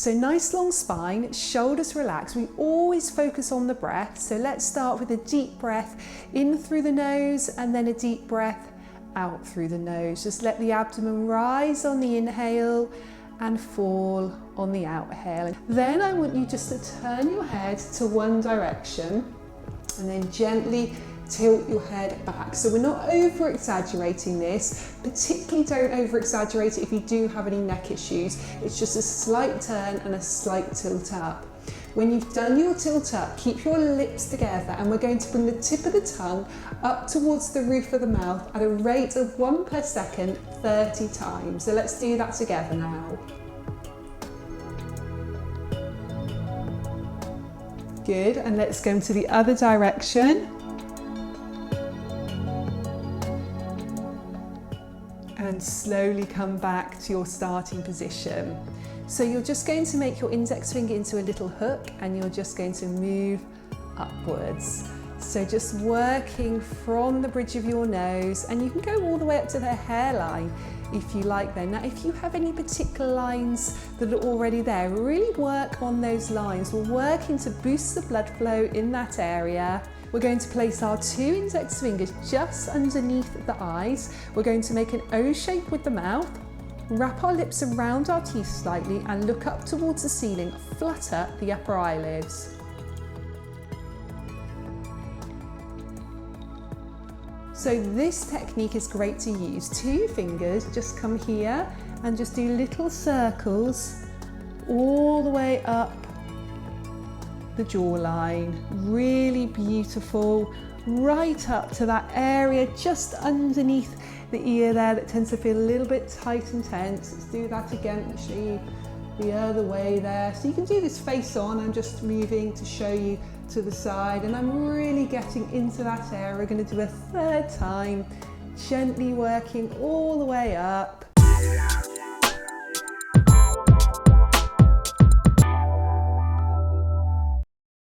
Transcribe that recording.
So nice long spine, shoulders relaxed. We always focus on the breath. So let's start with a deep breath in through the nose and then a deep breath out through the nose. Just let the abdomen rise on the inhale and fall on the exhale. Then I want you just to turn your head to one direction and then gently tilt your head back. So we're not over exaggerating this, particularly don't over exaggerate it if you do have any neck issues. It's just a slight turn and a slight tilt up. When you've done your tilt up, keep your lips together and we're going to bring the tip of the tongue up towards the roof of the mouth at a rate of 1 per second, 30 times. So let's do that together now. Good, and let's go into the other direction. And slowly come back to your starting position. So you're just going to make your index finger into a little hook and you're just going to move upwards. So just working from the bridge of your nose, and you can go all the way up to the hairline if you like then. Now if you have any particular lines that are already there, really work on those lines. We're working to boost the blood flow in that area. We're going to place our 2 index fingers just underneath the eyes. We're going to make an O shape with the mouth, wrap our lips around our teeth slightly and look up towards the ceiling, flutter the upper eyelids. So this technique is great to use. 2 fingers, just come here and just do little circles all the way up the jawline. Really beautiful, right up to that area just underneath the ear there that tends to feel a little bit tight and tense. Let's do that again. Let's show you the other way there. So you can do this face on. I'm just moving to show you to the side, and I'm really getting into that area. We're going to do a 3rd time, gently working all the way up.